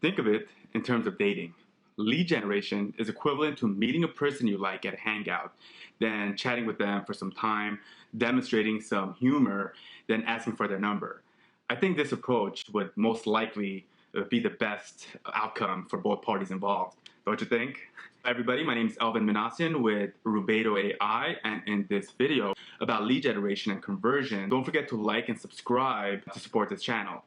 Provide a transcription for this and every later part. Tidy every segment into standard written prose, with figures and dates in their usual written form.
Think of it in terms of dating. Lead generation is equivalent to meeting a person you like at a hangout, then chatting with them for some time, demonstrating some humor, then asking for their number. I think this approach would most likely be the best outcome for both parties involved. Don't you think? Hi everybody, my name is Alvin Minassian with Rubedo Ai, and in this video about lead generation and conversion, don't forget to like and subscribe to support this channel.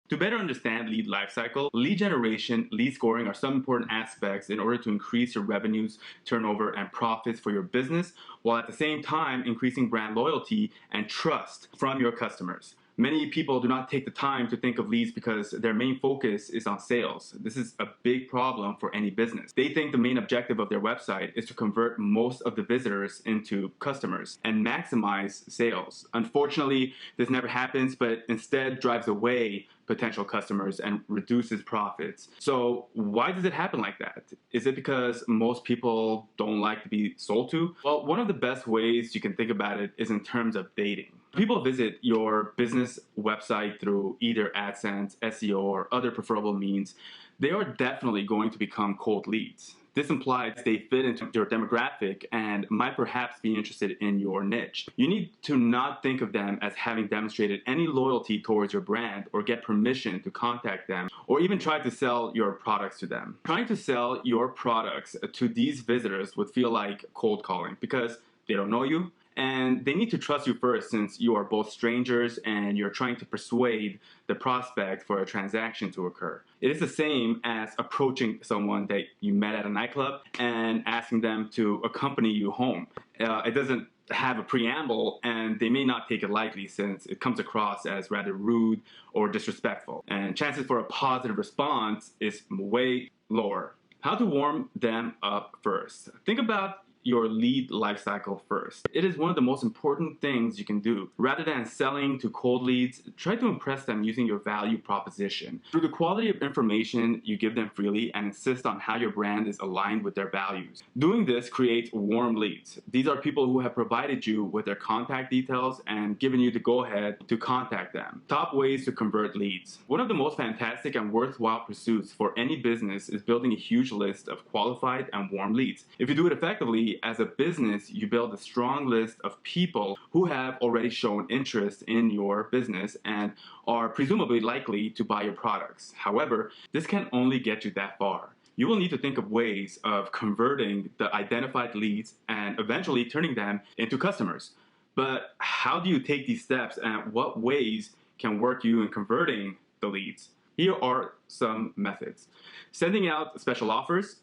To better understand lead lifecycle, lead generation, lead scoring are some important aspects in order to increase your revenues, turnover, and profits for your business, while at the same time increasing brand loyalty and trust from your customers. Many people do not take the time to think of leads because their main focus is on sales. This is a big problem for any business. They think the main objective of their website is to convert most of the visitors into customers and maximize sales. Unfortunately, this never happens, but instead drives away potential customers and reduces profits. So why does it happen like that? Is it because most people don't like to be sold to? Well, one of the best ways you can think about it is in terms of dating. People visit your business website through either AdSense, SEO, or other preferable means. They are definitely going to become cold leads. This implies they fit into your demographic and might perhaps be interested in your niche. You need to not think of them as having demonstrated any loyalty towards your brand or get permission to contact them or even try to sell your products to them. Trying to sell your products to these visitors would feel like cold calling because they don't know you, and they need to trust you first since you are both strangers and you're trying to persuade the prospect for a transaction to occur. It is the same as approaching someone that you met at a nightclub and asking them to accompany you home. It doesn't have a preamble, and they may not take it lightly since it comes across as rather rude or disrespectful. And chances for a positive response is way lower. How to warm them up first. Think about your lead lifecycle first. It is one of the most important things you can do. Rather than selling to cold leads, try to impress them using your value proposition. Through the quality of information you give them freely and insist on how your brand is aligned with their values. Doing this creates warm leads. These are people who have provided you with their contact details and given you the go-ahead to contact them. Top ways to convert leads. One of the most fantastic and worthwhile pursuits for any business is building a huge list of qualified and warm leads. If you do it effectively, as a business, you build a strong list of people who have already shown interest in your business and are presumably likely to buy your products. However, this can only get you that far. You will need to think of ways of converting the identified leads and eventually turning them into customers. But how do you take these steps, and what ways can work you in converting the leads? Here are some methods. Sending out special offers.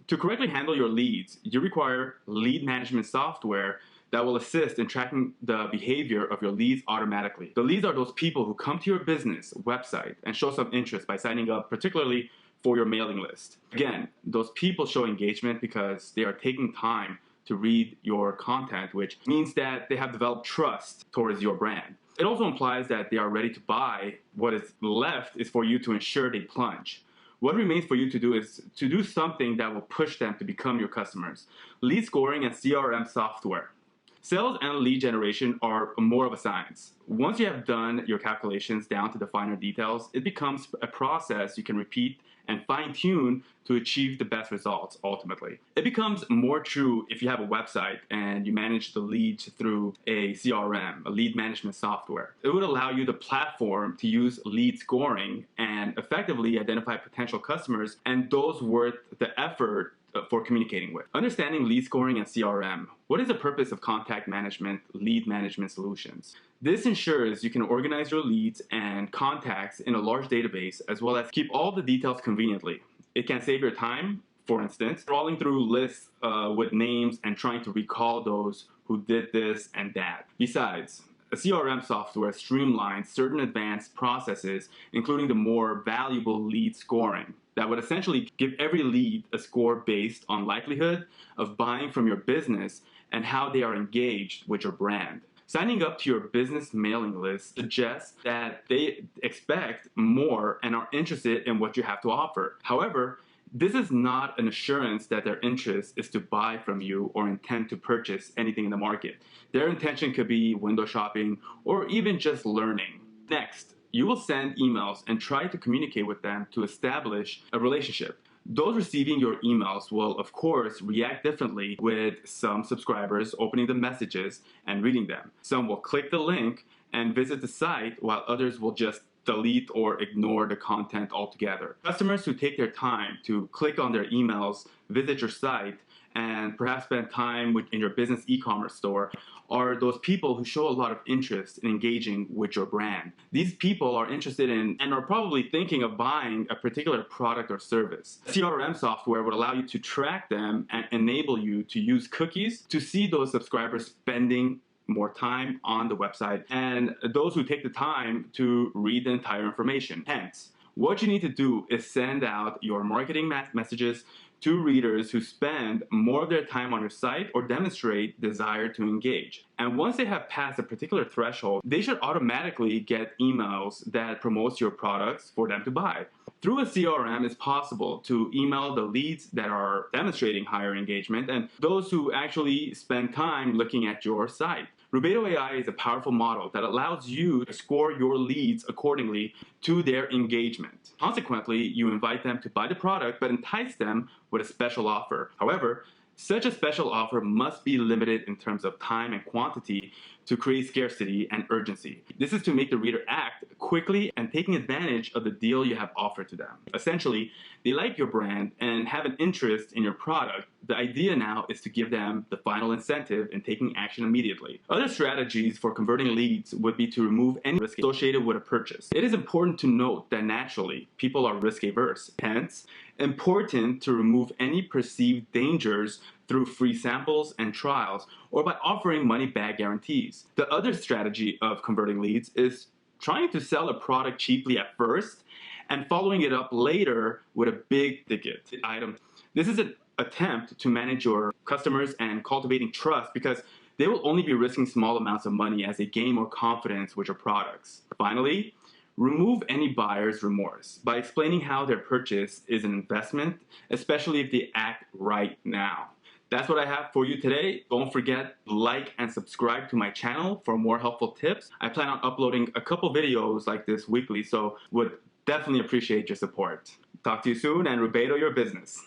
To correctly handle your leads, you require lead management software that will assist in tracking the behavior of your leads automatically. The leads are those people who come to your business website and show some interest by signing up, particularly for your mailing list. Again, those people show engagement because they are taking time to read your content, which means that they have developed trust towards your brand. It also implies that they are ready to buy. What is left is for you to ensure they plunge. What remains for you to do is to do something that will push them to become your customers. Lead scoring and CRM software. Sales and lead generation are more of a science. Once you have done your calculations down to the finer details, it becomes a process you can repeat and fine-tune to achieve the best results ultimately. It becomes more true if you have a website and you manage the leads through a CRM, a lead management software. It would allow you the platform to use lead scoring and effectively identify potential customers and those worth the effort for communicating with. Understanding lead scoring and CRM. What is the purpose of contact management, lead management solutions? This ensures you can organize your leads and contacts in a large database as well as keep all the details conveniently. It can save your time, for instance, scrolling through lists with names and trying to recall those who did this and that. Besides, a CRM software streamlines certain advanced processes, including the more valuable lead scoring, that would essentially give every lead a score based on likelihood of buying from your business and how they are engaged with your brand. Signing up to your business mailing list suggests that they expect more and are interested in what you have to offer. However, This is not an assurance that their interest is to buy from you or intend to purchase anything in the market. Their intention could be window shopping or even just learning. Next, you will send emails and try to communicate with them to establish a relationship. Those receiving your emails will, of course, react differently, with some subscribers opening the messages and reading them. Some will click the link and visit the site, while others will just delete or ignore the content altogether. Customers who take their time to click on their emails, visit your site, and perhaps spend time in your business e-commerce store are those people who show a lot of interest in engaging with your brand. These people are interested in and are probably thinking of buying a particular product or service. CRM software would allow you to track them and enable you to use cookies to see those subscribers spending more time on the website and those who take the time to read the entire information. Hence, what you need to do is send out your marketing messages to readers who spend more of their time on your site or demonstrate desire to engage. And once they have passed a particular threshold, they should automatically get emails that promotes your products for them to buy. Through a CRM, it's possible to email the leads that are demonstrating higher engagement and those who actually spend time looking at your site. Rubedo AI is a powerful model that allows you to score your leads accordingly to their engagement. Consequently, you invite them to buy the product but entice them with a special offer. However, such a special offer must be limited in terms of time and quantity to create scarcity and urgency. This is to make the reader act quickly and taking advantage of the deal you have offered to them. Essentially, they like your brand and have an interest in your product. The idea now is to give them the final incentive in taking action immediately. Other strategies for converting leads would be to remove any risk associated with a purchase. It is important to note that naturally, people are risk averse. Hence, important to remove any perceived dangers through free samples and trials or by offering money-back guarantees. The other strategy of converting leads is trying to sell a product cheaply at first and following it up later with a big ticket item. This is an attempt to manage your customers and cultivating trust because they will only be risking small amounts of money as they gain more confidence with your products. Finally, remove any buyer's remorse by explaining how their purchase is an investment, especially if they act right now. That's what I have for you today. Don't forget to like and subscribe to my channel for more helpful tips. I plan on uploading a couple videos like this weekly, so would definitely appreciate your support. Talk to you soon, and Rubedo your business.